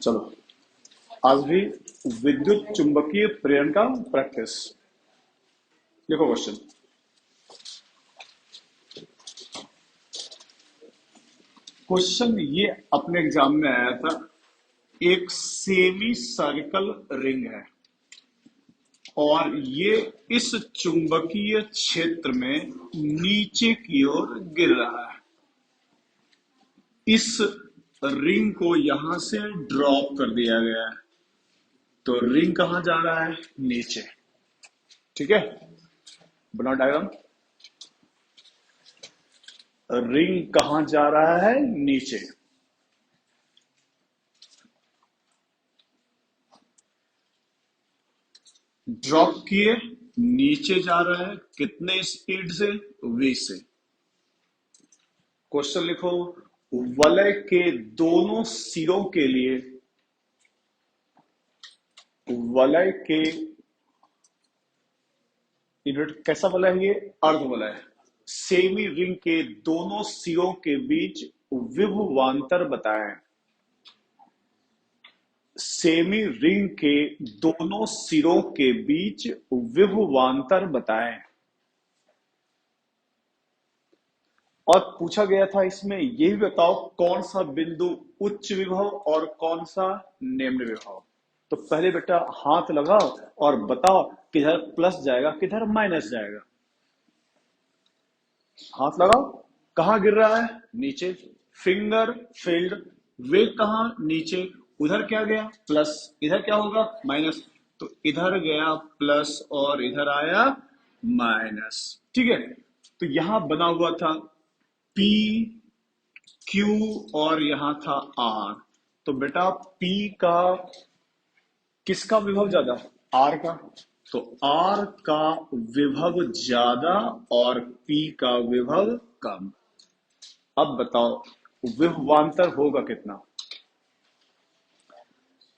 चलो, आज भी विद्युत चुंबकीय प्रेरण का प्रैक्टिस। देखो क्वेश्चन। क्वेश्चन ये अपने एग्जाम में आया था। एक सेमी सर्कल रिंग है और ये इस चुंबकीय क्षेत्र में नीचे की ओर गिर रहा है। इस रिंग को यहां से ड्रॉप कर दिया गया है, तो रिंग कहां जा रहा है? नीचे। ठीक है, बनाओ डायग्राम। रिंग कहां जा रहा है? नीचे। ड्रॉप किए, नीचे जा रहा है। कितने स्पीड से? v से। क्वेश्चन लिखो। वलय के दोनों सिरों के लिए, वलय के यूनिट कैसा वलय है? ये अर्ध वलय है। सेमी रिंग के दोनों सिरों के बीच विभवांतर बताएं। सेमी रिंग के दोनों सिरों के बीच विभवांतर बताएं। और पूछा गया था इसमें ये भी बताओ कौन सा बिंदु उच्च विभव और कौन सा निम्न विभव। तो पहले बेटा हाथ लगाओ और बताओ किधर प्लस जाएगा किधर माइनस जाएगा। हाथ लगाओ। कहां गिर रहा है? नीचे। Finger field. वेग कहां? नीचे। उधर क्या गया? प्लस। इधर क्या होगा? माइनस। तो इधर गया प्लस और इधर आया माइनस। ठीक है, तो यहां बना हुआ था P Q और यहां था R। तो बेटा P का किसका विभव ज्यादा? R का। तो R का विभव ज्यादा और P का विभव कम। अब बताओ विभवांतर होगा कितना?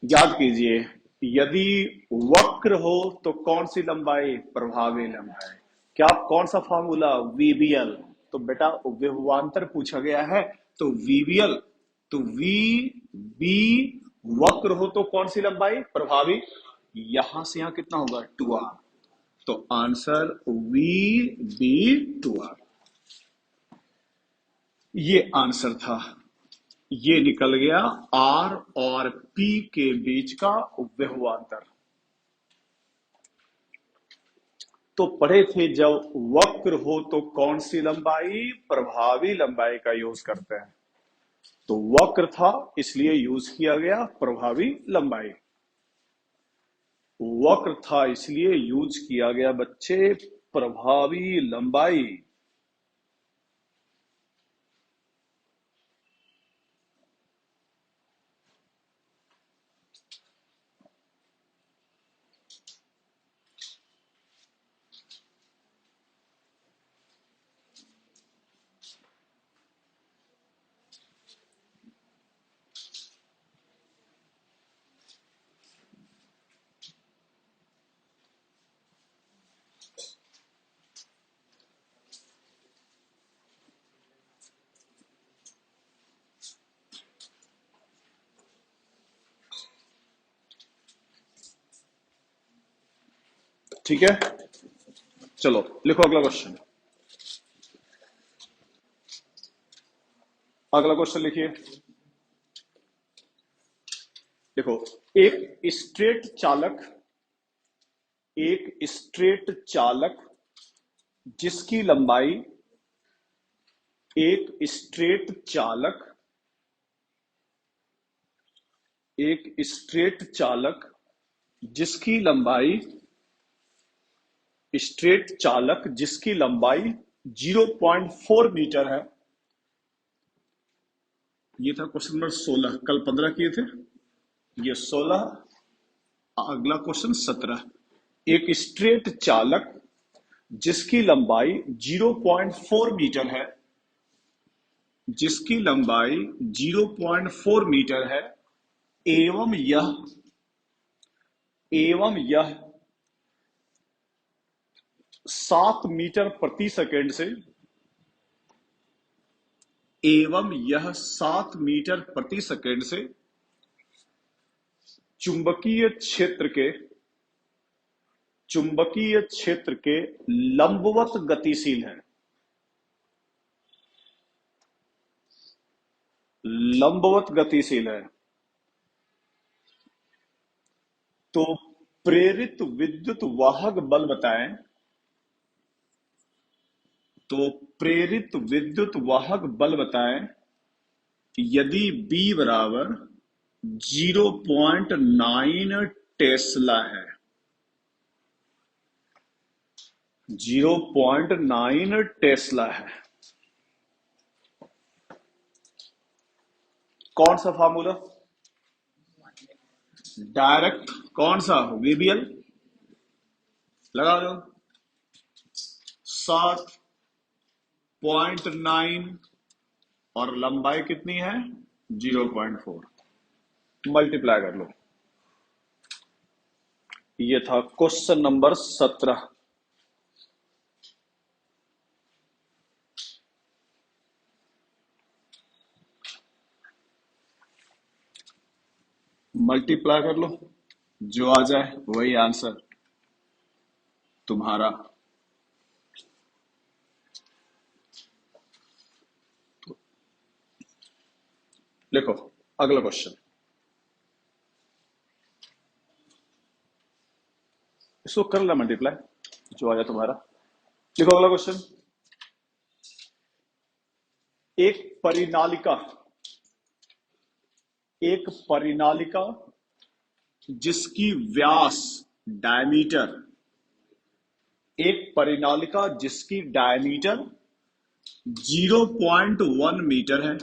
याद कीजिए, यदि वक्र हो तो कौन सी लंबाई? प्रभावी लंबाई। क्या कौन सा फॉर्मूला? VBL। तो बेटा विभवांतर पूछा गया है तो VBL। तो VB वक्र हो तो कौन सी लंबाई? प्रभावी। यहां से यहां कितना होगा? 2R। तो आंसर VB 2R। ये आंसर था। ये निकल गया R और P के बीच का विभवांतर। तो पढ़े थे जब वक्र हो तो कौन सी लंबाई? प्रभावी लंबाई का यूज करते हैं। तो वक्र था इसलिए यूज किया गया प्रभावी लंबाई। वक्र था इसलिए यूज किया गया बच्चे प्रभावी लंबाई। ठीक है, चलो लिखो अगला क्वेश्चन। अगला क्वेश्चन लिखिए। देखो, एक स्ट्रेट चालक, एक स्ट्रेट चालक जिसकी लंबाई, एक स्ट्रेट चालक, एक स्ट्रेट चालक जिसकी लंबाई, स्ट्रेट चालक जिसकी लंबाई 0.4 मीटर है। ये था क्वेश्चन नंबर 16। कल 15 किए थे, ये 16। अगला क्वेश्चन 17। एक स्ट्रेट चालक जिसकी लंबाई 0.4 मीटर है, जिसकी लंबाई 0.4 मीटर है एवं यह 7 मीटर प्रति सेकंड से, एवं यह 7 मीटर प्रति सेकंड से चुंबकीय क्षेत्र के लंबवत गतिशील है। लंबवत गतिशील है। तो प्रेरित विद्युत वाहक बल बताएं। तो प्रेरित विद्युत वाहक बल बताएं यदि B बराबर 0.9 टेस्ला है। 0.9 टेस्ला है। कौन सा फार्मूला? डायरेक्ट कौन सा? वीबीएल लगा दो। 7.9 और लंबाई कितनी है? 0.4। मल्टीप्लाई कर लो। ये था क्वेश्चन नंबर 17। मल्टीप्लाई कर लो, जो आ जाए वही आंसर तुम्हारा। लिखो अगला क्वेश्चन, इसको कर लो मल्टीप्लाई, जो आ जाए तुम्हारा। लिखो अगला क्वेश्चन। एक परिनालिका जिसकी व्यास डायमीटर, एक परिनालिका जिसकी डायमीटर 0.1 मीटर है।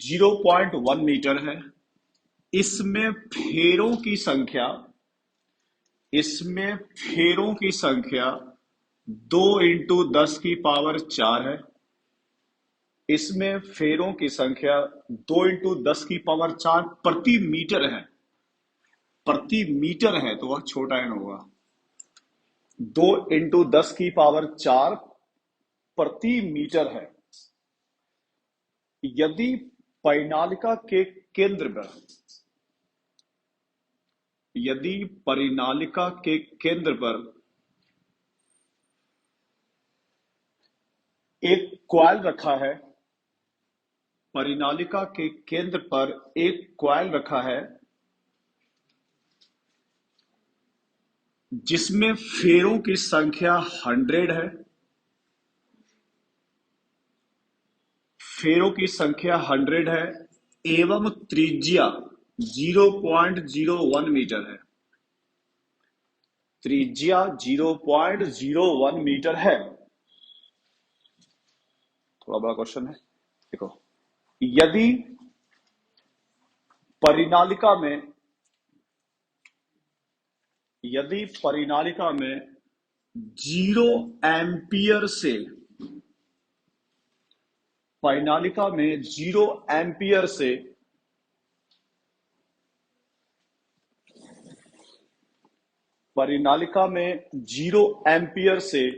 0.1 मीटर है। इसमें फेरों की संख्या 2 इंटू 10 की पावर 4 है। इसमें फेरों की संख्या 2 इंटू 10 की पावर 4 प्रति मीटर है। प्रति मीटर है तो वह छोटा एन होगा। 2 इंटू 10 की पावर 4 प्रति मीटर है। यदि परिनालिका के केंद्र पर एक कॉइल रखा है, परिनालिका के केंद्र पर एक कॉइल रखा है जिसमें फेरों की संख्या 100 है। फेरों की संख्या 100 है एवं त्रिज्या 0.01 मीटर है। त्रिज्या 0.01 मीटर है। थोड़ा बड़ा क्वेश्चन है, देखो। यदि परिनालिका में 0 एम्पियर से परिनालिका में 0 एम्पियर से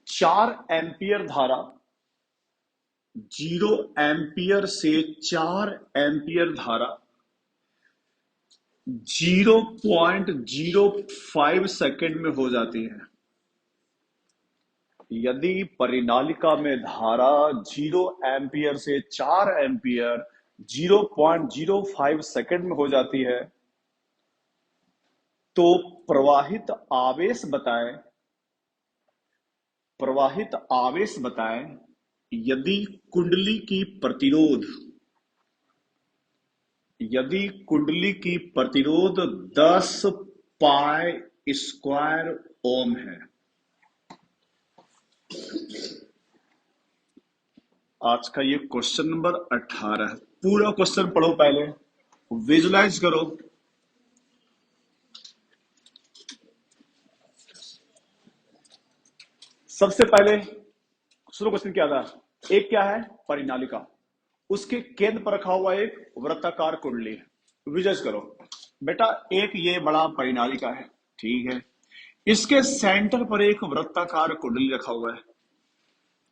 4 एम्पियर धारा 0 एम्पियर से 4 एम्पियर धारा 0.05 सेकंड में हो जाती है। यदि परिनालिका में धारा 0 एम्पियर से 4 एम्पियर 0.05 सेकंड में हो जाती है तो प्रवाहित आवेश बताएं यदि कुंडली की प्रतिरोध 10 पाई स्क्वायर ओम है। आज का ये क्वेश्चन नंबर 18 है। पूरा क्वेश्चन पढ़ो, पहले विजुलाइज करो। सबसे पहले शुरू क्वेश्चन क्या था? एक क्या है? परिनालिका, उसके केंद्र पर रखा हुआ एक वृत्ताकार कुंडली है। विजुलाइज करो बेटा, एक ये बड़ा परिनालिका है, ठीक है। इसके सेंटर पर एक वृत्ताकार कुंडली रखा हुआ है,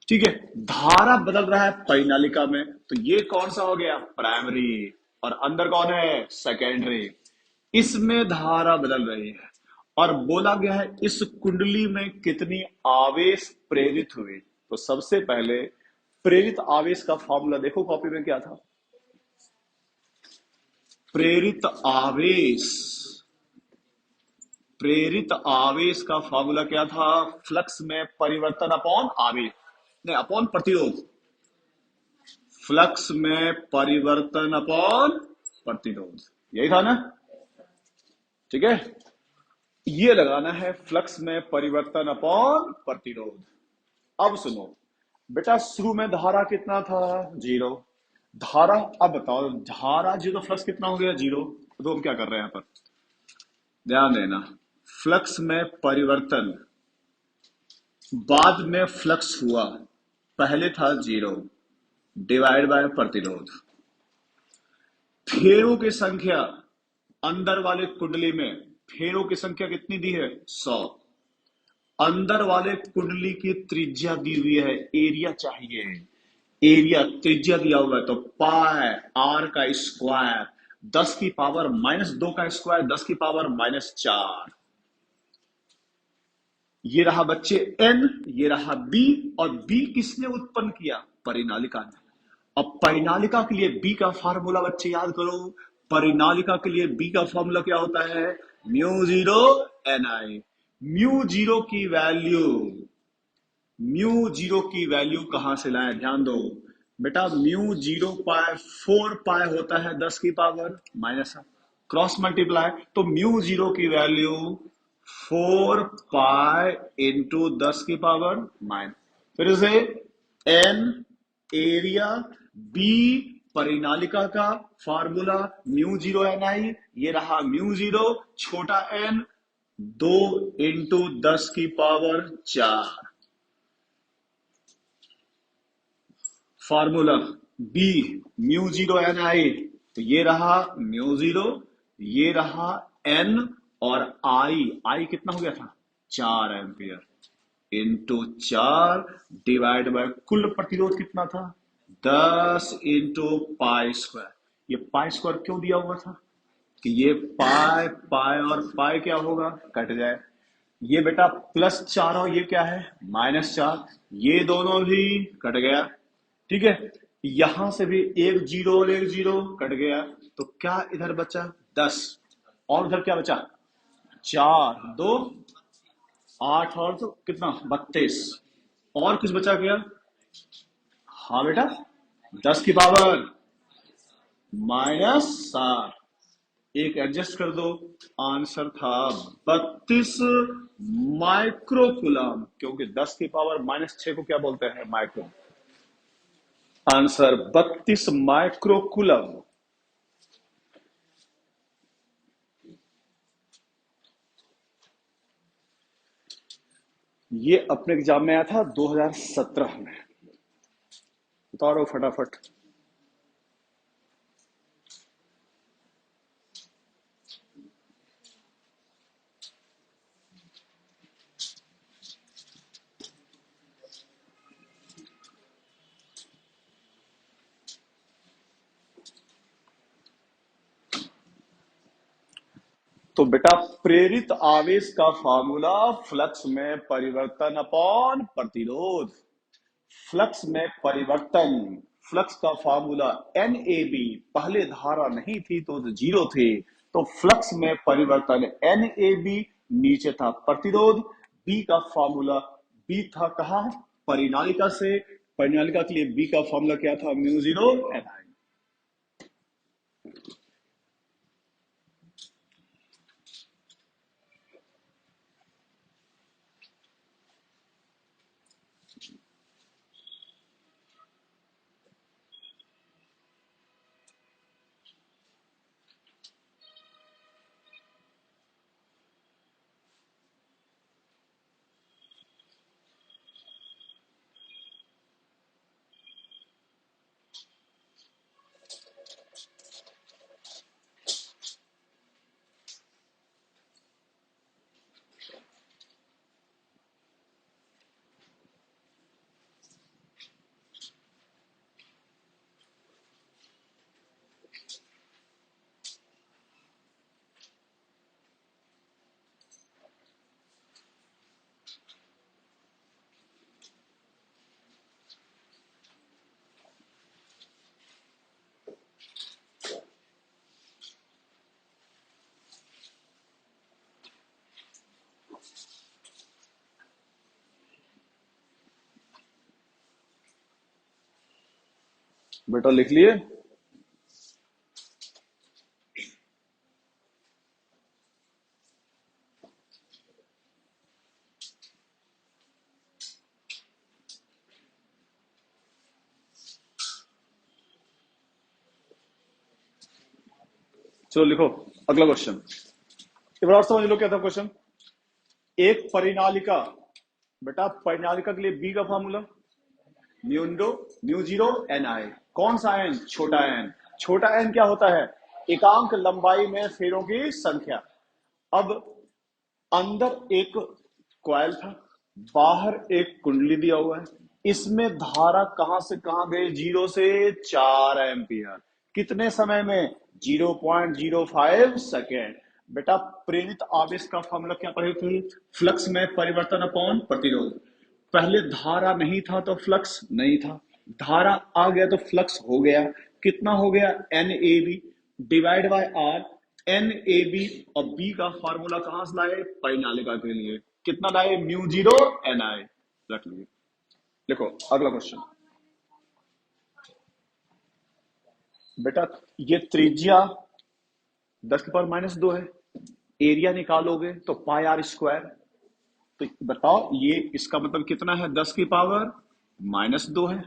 ठीक है। धारा बदल रहा है परिनालिका में, तो ये कौन सा हो गया? प्राइमरी। और अंदर कौन है, सेकेंडरी। इसमें धारा बदल रही है और बोला गया है इस कुंडली में कितनी आवेश प्रेरित हुई। तो सबसे पहले प्रेरित आवेश का फॉर्मूला देखो कॉपी में क्या था। प्रेरित आवेश, प्रेरित आवेश का फॉर्मूला क्या था, फ्लक्स में परिवर्तन अपॉन आवेश, नहीं अपॉन प्रतिरोध, फ्लक्स में परिवर्तन अपॉन प्रतिरोध, यही था ना। ठीक है, ये लगाना है फ्लक्स में परिवर्तन अपॉन प्रतिरोध। अब सुनो बेटा, शुरू में धारा कितना था, जीरो। धारा, अब बताओ धारा जीरो, फ्लक्स कितना हो गया, जीरो। तो हम क्या कर रहे हैं यहाँ पर, ध्यान देना, फ्लक्स में परिवर्तन, बाद में फ्लक्स हुआ, पहले था जीरो, डिवाइड बाय प्रतिरोध। फेरों की संख्या अंदर वाले कुंडली में, फेरों की संख्या कितनी दी है, 100। अंदर वाले कुंडली की त्रिज्या दी हुई है, एरिया चाहिए, एरिया त्रिज्या दिया हुआ है, तो पाई आर का स्क्वायर 10⁻⁻2 का स्क्वायर 10⁻⁻4। ये रहा बच्चे एन, ये रहा बी, और बी किसने उत्पन्न किया, परिनालिका ने। अब परिनालिका के लिए बी का फार्मूला बच्चे याद करो, परिनालिका के लिए बी का फार्मूला क्या होता है, म्यू जीरो एन आई। म्यू जीरो की वैल्यू, म्यू जीरो की वैल्यू कहां से लाए, ध्यान दो बेटा, म्यू जीरो पाए 4 पाए होता है 10⁻⁻, क्रॉस मल्टीप्लाई, तो म्यू जीरो की वैल्यू 4 पाए इंटू 10⁻⁻। फिर से एन एरिया, बी परिनालिका का formula mu zero N I, ये रहा म्यू जीरो छोटा N 2 into 10⁻⁴। Formula B mu zero N I, तो ये रहा म्यू जीरो, ये रहा एन, और आई, आई कितना हो गया था, 4 एम्पियर इंटू 4 डिवाइड बाय कुल प्रतिरोध कितना था, 10 इंटू पाई स्क्वायर। ये पाई स्क्वायर क्यों दिया हुआ था, कि ये पाई पाई और पाई क्या होगा, कट जाए। ये बेटा +4 और ये क्या है, -4, ये दोनों भी कट गया। ठीक है, यहां से भी एक जीरो और एक जीरो कट गया, तो क्या इधर बचा, 10, और उधर क्या बचा, 4 2 8, और तो कितना 32, और कुछ बचा क्या, हाँ बेटा 10⁻⁻7, एक एडजस्ट कर दो, आंसर था 32 माइक्रोकुलम, क्योंकि 10⁻⁻6 को क्या बोलते हैं, माइक्रो। Answer 32 microcoulomb. ये अपने एग्जाम में आया था 2017 में, उतारो फटाफट। तो बेटा प्रेरित आवेश का फार्मूला फ्लक्स में परिवर्तन अपॉन प्रतिरोध, फ्लक्स में परिवर्तन, फ्लक्स का फार्मूला एन ए बी, पहले धारा नहीं थी तो जीरो थे, तो फ्लक्स में परिवर्तन एन ए बी, नीचे था प्रतिरोध, बी का फार्मूला, बी था कहा, परिनालिका से, परिनालिका के लिए बी का फार्मूला क्या था, म्यू जीरो एन आई। बेटा लिख लिए? चलो लिखो अगला क्वेश्चन। एक बार और समझ लो क्या था क्वेश्चन। एक परिनालिका, बेटा परिनालिका के लिए बी का फॉर्मूला म्यूंडो म्यू जीरो एन आई। कौन सा एन? छोटा एन। छोटा एन क्या होता है? एकांक लंबाई में फेरों की संख्या। अब अंदर एक कॉइल था, बाहर एक कुंडली दिया हुआ है। इसमें धारा कहां से कहां गई? 0 से 4 एम्पियर। कितने समय में? 0.05 सेकेंड। बेटा प्रेरित आवेश का फॉर्मूला क्या पढ़े थे? फ्लक्स में परिवर्तन अपॉन प्रतिरोध। पहले धारा नहीं था तो फ्लक्स नहीं था, धारा आ गया तो फ्लक्स हो गया। कितना हो गया? N A B divide by R. N A B और बी का फार्मूला कहां से लाए? परिनालिका के लिए। कितना लाए? Mu zero N I. रख लीजिए। देखो अगला क्वेश्चन। बेटा ये त्रिज्या 10 की पावर -2 है। एरिया निकालोगे तो पाई आर स्क्वायर। तो बताओ ये इसका मतलब कितना है? 10 की पावर -2 है।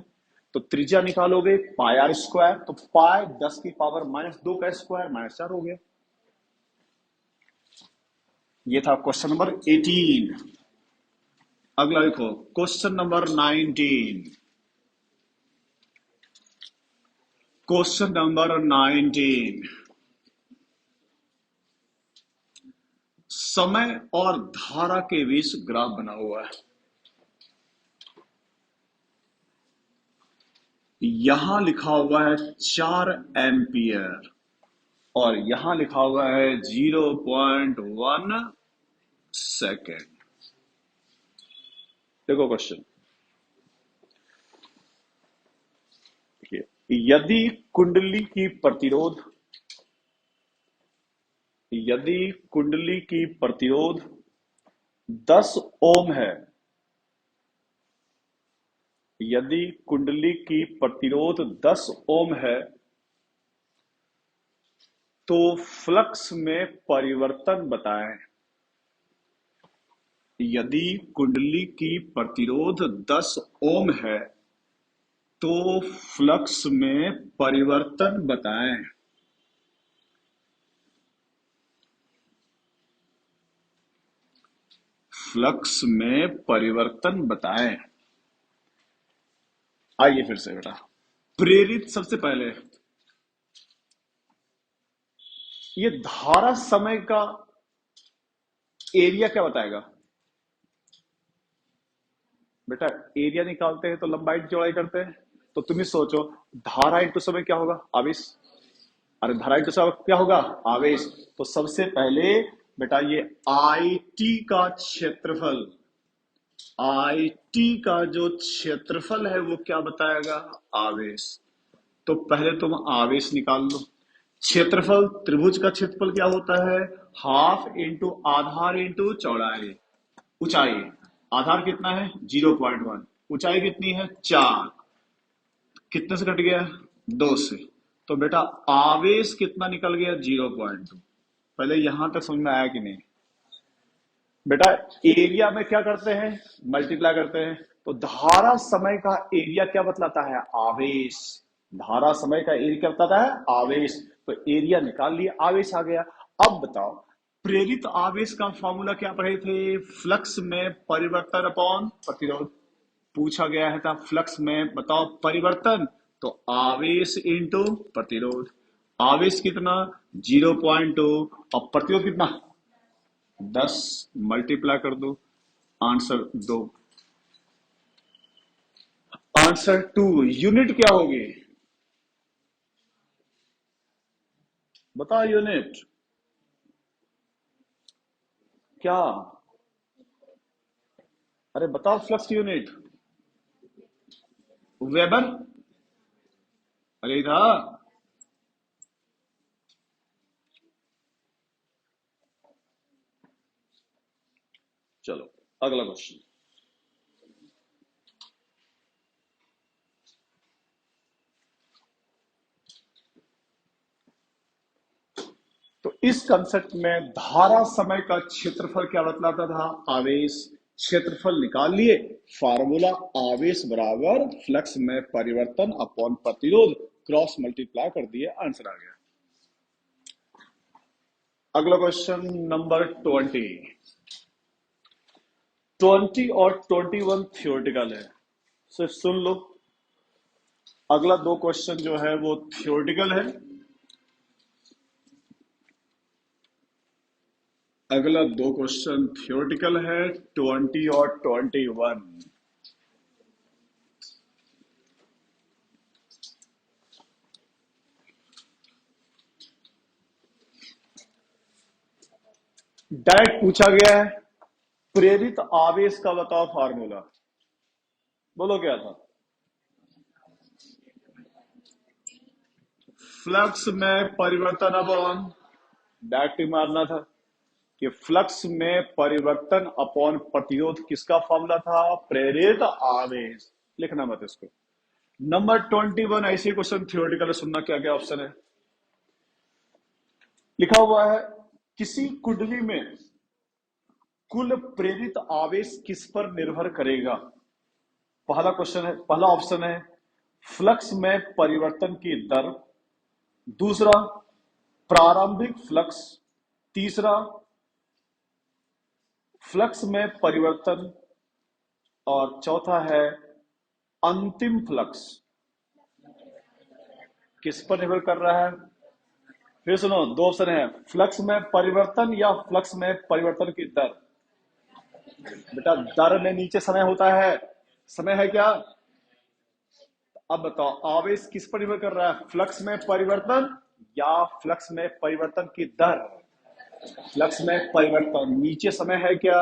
तो त्रिज्या निकालोगे पाई आर स्क्वायर, तो पाई 10 की पावर -2 का स्क्वायर -4 हो गया। ये था क्वेश्चन नंबर 18। अगला देखो क्वेश्चन नंबर 19। क्वेश्चन नंबर 19, समय और धारा के बीच ग्राफ बना हुआ है। यहां लिखा हुआ है 4 एम्पियर और यहां लिखा हुआ है 0.1 सेकेंड। देखो क्वेश्चन, यदि कुंडली की प्रतिरोध यदि कुंडली की प्रतिरोध 10 ओम है, यदि कुंडली की प्रतिरोध 10 ओम है तो फ्लक्स में परिवर्तन बताएं। यदि कुंडली की प्रतिरोध 10 ओम है तो फ्लक्स में परिवर्तन बताएं। फ्लक्स में परिवर्तन बताएं। आइए फिर से बेटा, प्रेरित सबसे पहले ये धारा समय का एरिया क्या बताएगा? बेटा एरिया निकालते हैं तो लंबाई की चौड़ाई करते हैं। तो तुम ही सोचो, धारा इंटू समय क्या होगा? आवेश। अरे धारा इंटू समय क्या होगा? आवेश। तो सबसे पहले बेटा ये आई टी का क्षेत्रफल, आई टी का जो क्षेत्रफल है वो क्या बताएगा? आवेश। तो पहले तुम आवेश निकाल लो। क्षेत्रफल, त्रिभुज का क्षेत्रफल क्या होता है? हाफ इंटू आधार इंटू चौड़ाई। ऊंचाई, आधार कितना है? 0.1। ऊंचाई कितनी है? 4। कितने से कट गया? 2 से। तो बेटा आवेश कितना निकल गया? 0.2। पहले यहां तक समझ में आया कि नहीं? बेटा एरिया में क्या करते हैं? मल्टीप्लाई करते हैं। तो धारा समय का एरिया क्या बतलाता है? आवेश। धारा समय का एरिया क्या बताता है? आवेश। तो एरिया निकाल लिया, आवेश आ गया। अब बताओ प्रेरित आवेश का फॉर्मूला क्या पढ़े थे? फ्लक्स में परिवर्तन अपॉन प्रतिरोध। पूछा गया है था फ्लक्स में बताओ परिवर्तन, तो आवेश इंटू प्रतिरोध। आवेश कितना? 0.2 और प्रतिरोध कितना? 10। मल्टीप्लाई कर दो, आंसर 2। आंसर 2। यूनिट क्या होगी? बताओ यूनिट क्या? अरे बताओ फ्लक्स की यूनिट। वेबर। अरे था। चलो अगला क्वेश्चन। इस कंसेप्ट में धारा समय का क्षेत्रफल क्या बतलाता था? आवेश। क्षेत्रफल निकाल लिए, फार्मूला आवेश बराबर फ्लक्स में परिवर्तन अपॉन प्रतिरोध, क्रॉस मल्टीप्लाई कर दिए, आंसर आ गया। अगला क्वेश्चन नंबर 20 और 21 थियोरेटिकल है, सिर्फ सुन लो। अगला 2 क्वेश्चन जो है वो थियोरेटिकल है, अगला 2 क्वेश्चन थियोरेटिकल है, 20 और 21। डायरेक्ट पूछा गया है, प्रेरित आवेश का बताओ फार्मूला। बोलो क्या था? फ्लक्स में परिवर्तन अपॉन, डायरेक्ट ही मारना था कि फ्लक्स में परिवर्तन अपॉन प्रतिरोध किसका फॉर्मूला था? प्रेरित आवेश। लिखना मत इसको। नंबर 21 ऐसे क्वेश्चन थियोरेटिकल सुनना, क्या क्या ऑप्शन है लिखा हुआ है। किसी कुंडली में कुल प्रेरित आवेश किस पर निर्भर करेगा? पहला क्वेश्चन है, पहला ऑप्शन है फ्लक्स में परिवर्तन की दर, दूसरा प्रारंभिक फ्लक्स, तीसरा फ्लक्स में परिवर्तन, और चौथा है अंतिम फ्लक्स। किस पर निर्भर कर रहा है? फिर सुनो, 2 ऑप्शन है, फ्लक्स में परिवर्तन या फ्लक्स में परिवर्तन की दर। बेटा दर में नीचे समय होता है, समय है क्या? अब बताओ आवेश किस पर निर्भर कर रहा है, फ्लक्स में परिवर्तन या फ्लक्स में परिवर्तन की दर? फ्लक्स में परिवर्तन, नीचे समय है क्या?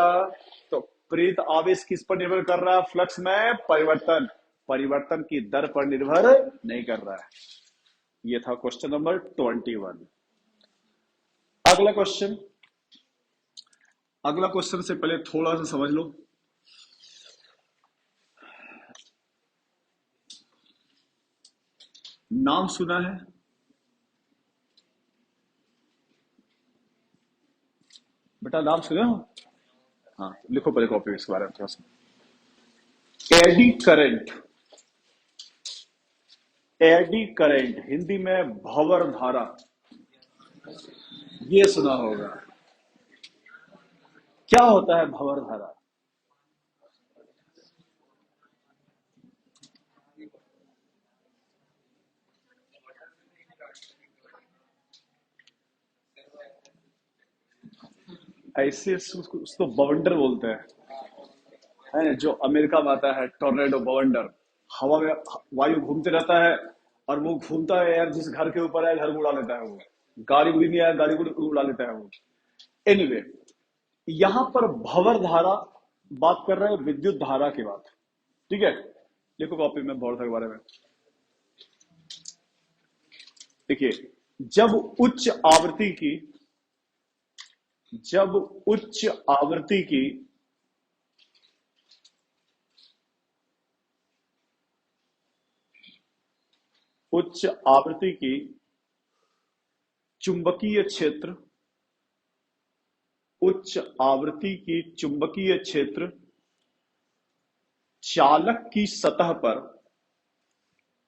तो प्रेरित आवेश किस पर निर्भर कर रहा है? फ्लक्स में परिवर्तन, परिवर्तन की दर पर निर्भर नहीं कर रहा है। ये था क्वेश्चन नंबर 21। अगला क्वेश्चन, अगला क्वेश्चन से पहले थोड़ा सा समझ लो। नाम सुना है? बेटा नाम सुने हो? हाँ लिखो पहले कॉपी इसके बारे में थोड़ा सा। Eddy current, eddy current Hindi में भंवर धारा, ये सुना होगा। क्या होता है भंवर धारा? ऐसे उसको बवंडर बोलते हैं, है जो अमेरिका में आता है, टोर्नेडो बवंडर। हवा में वायु घूमते रहता है और वो घूमता है यार, जिस घर के ऊपर है घर को उड़ा लेता है वो। गाड़ी उड़ी नहीं आया, गाड़ी को उड़ा लेता है वो। एनीवे यहां पर भंवर धारा बात कर रहे हैं, विद्युत धारा की बात। ठीक है, लिखो कॉपी में भंवर धारा के बारे में। देखिए जब उच्च आवृत्ति की, जब उच्च आवृत्ति की उच्च आवृत्ति की चुंबकीय क्षेत्र, उच्च आवृत्ति की चुंबकीय क्षेत्र चालक की सतह पर,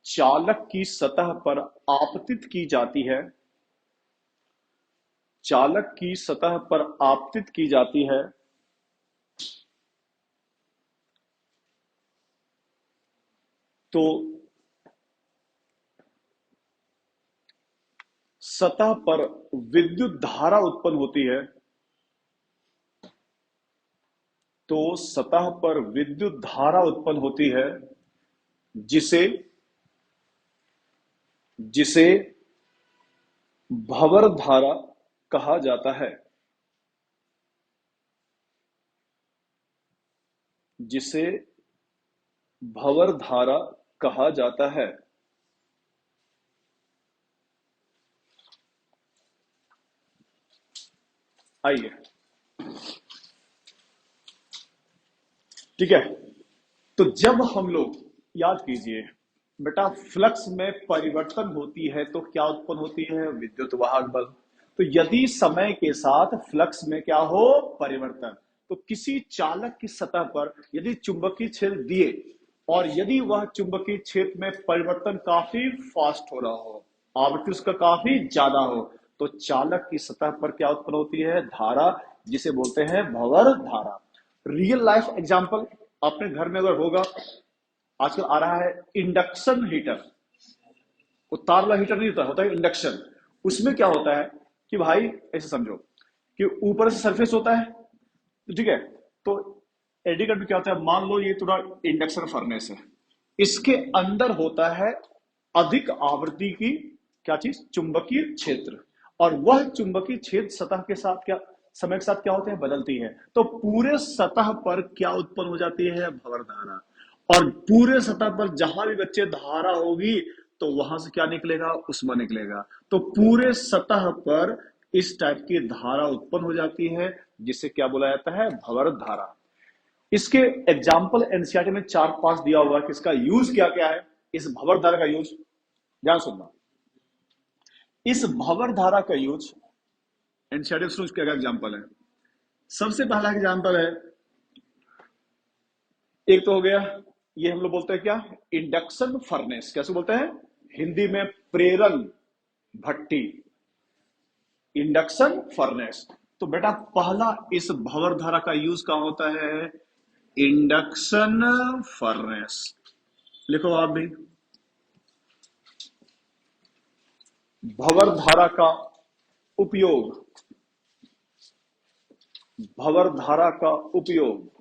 चालक की सतह पर आपतित की जाती है, चालक की सतह पर आपतित की जाती है, तो सतह पर विद्युत धारा उत्पन्न होती है, तो सतह पर विद्युत धारा उत्पन्न होती है जिसे, जिसे भंवर धारा कहा जाता है, जिसे भंवर धारा कहा जाता है। आइए ठीक है, तो जब हम लोग, याद कीजिए बेटा, फ्लक्स में परिवर्तन होती है तो क्या उत्पन्न होती है? विद्युत वाहक बल। तो यदि समय के साथ फ्लक्स में क्या हो, परिवर्तन, तो किसी चालक की सतह पर यदि चुंबकीय क्षेत्र दिए और यदि वह चुंबकीय क्षेत्र में परिवर्तन काफी फास्ट हो रहा हो, आवृत्ति उसका काफी ज्यादा हो, तो चालक की सतह पर क्या उत्पन्न होती है, धारा, जिसे बोलते हैं भंवर धारा। रियल लाइफ एग्जांपल अपने घर में अगर होगा, आजकल आ रहा है इंडक्शन हीटर, वो तार वाला हीटर नहीं होता, होता है इंडक्शन। उसमें क्या होता है कि भाई ऐसे समझो कि ऊपर से सरफेस होता है, ठीक है, तो एडी करंट में क्या होता है, मान लो ये थोड़ा इंडक्शन फर्नेस है, इसके अंदर होता है अधिक आवृत्ति की क्या चीज, चुंबकीय क्षेत्र, और वह चुंबकीय क्षेत्र सतह के साथ क्या, समय के साथ क्या होते हैं, बदलती है, तो पूरे सतह पर क्या उत्पन्न हो जाती है, भंवर धारा। और पूरे सतह पर जहां भी बच्चे धारा होगी तो वहां से क्या निकलेगा, उष्मा निकलेगा, तो पूरे सतह पर इस टाइप की धारा उत्पन्न हो जाती है, जिसे क्या बोला जाता है, भंवर धारा। इसके एग्जाम्पल एनसीईआरटी में 4-5 दिया हुआ है कि इसका यूज क्या क्या है, इस भंवर धारा का यूज ध्यान सुनना। इस भंवर धारा का यूज एनसीईआरटी में क्या क्या एग्जाम्पल है। सबसे पहला एग्जाम्पल है, एक तो हो गया, ये हम लोग बोलते हैं क्या, इंडक्शन फर्नेस, कैसे बोलते हैं हिंदी में, प्रेरण भट्टी, इंडक्शन फर्नेस। तो बेटा पहला इस भंवर धारा का यूज कहां होता है, इंडक्शन फर्नेस, लिखो आप भी, भंवर धारा का उपयोग, भंवर धारा का उपयोग,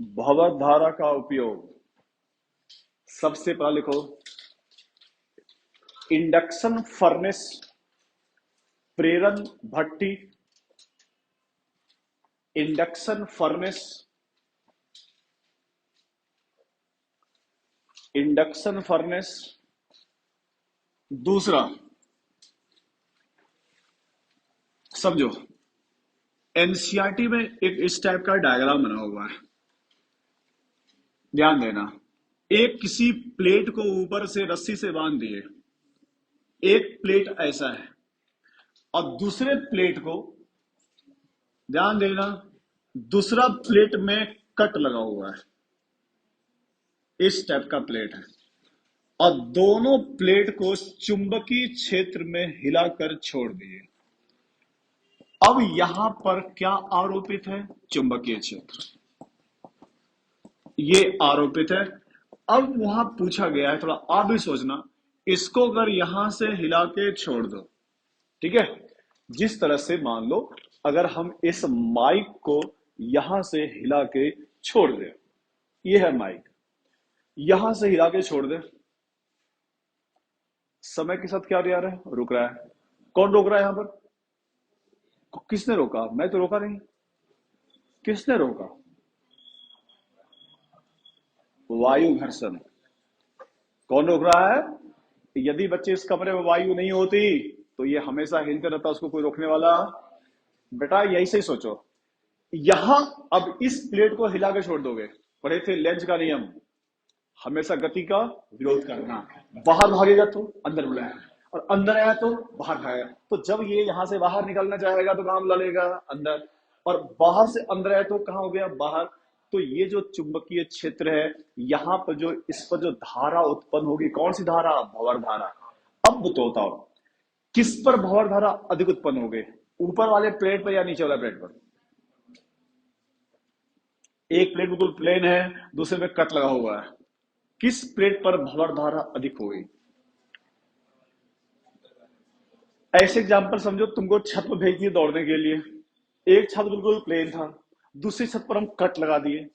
भंवर धारा का उपयोग, सबसे पहला लिखो इंडक्शन फर्नेस, प्रेरण भट्टी, इंडक्शन फर्नेस, इंडक्शन फर्नेस। दूसरा समझो, एनसीईआरटी में एक इस टाइप का डायग्राम बना हुआ है, ध्यान देना। एक किसी प्लेट को ऊपर से रस्सी से बांध दिए, एक प्लेट ऐसा है और दूसरे प्लेट को, ध्यान देना, दूसरा प्लेट में कट लगा हुआ है, इस टाइप का प्लेट है, और दोनों प्लेट को चुंबकीय क्षेत्र में हिलाकर छोड़ दिए। अब यहां पर क्या आरोपित है, चुंबकीय क्षेत्र, ये आरोपित है। अब वहां पूछा गया है, थोड़ा आप भी सोचना, इसको अगर यहां से हिला के छोड़ दो, ठीक है, जिस तरह से मान लो अगर हम इस माइक को यहां से हिला के छोड़ दे, ये है माइक, यहां से हिला के छोड़ दे, समय के साथ क्या आ रहा है, रुक रहा है। कौन रोक रहा है यहां पर, किसने रोका, मैं तो रोका नहीं, किसने रोका, वायु घर्षण। कौन रोक रहा है, यदि बच्चे इस कमरे में वायु नहीं होती तो ये हमेशा हिलते रहता, उसको कोई रोकने वाला, बेटा यही से ही सोचो। यहां अब इस प्लेट को हिला के छोड़ दोगे, पढ़े थे लेंज का नियम, हमेशा गति का विरोध करना, बाहर भागेगा तो अंदर बुलाएगा, और अंदर आया तो बाहर भागेगा, तो जब ये यहां से बाहर निकलना चाहेगा तो कहां लड़ेगा, अंदर, और बाहर से अंदर आया तो कहां हो गया, बाहर। तो ये जो चुंबकीय क्षेत्र है, यहां पर जो इस पर जो धारा उत्पन्न होगी, कौन सी धारा, भंवर धारा। अब तो बताओ किस पर भंवर धारा अधिक उत्पन्न हो गई, ऊपर वाले प्लेट पर या नीचे वाले प्लेट पर। एक प्लेट बिल्कुल प्लेन है, दूसरे में कट लगा हुआ है, किस प्लेट पर भंवर धारा अधिक होगी। ऐसे एग्जांपल समझो, तुमको छत पर भेज दिए दौड़ने के लिए, एक छत बिल्कुल प्लेन था, दूसरी छत पर हम कट लगा दिए,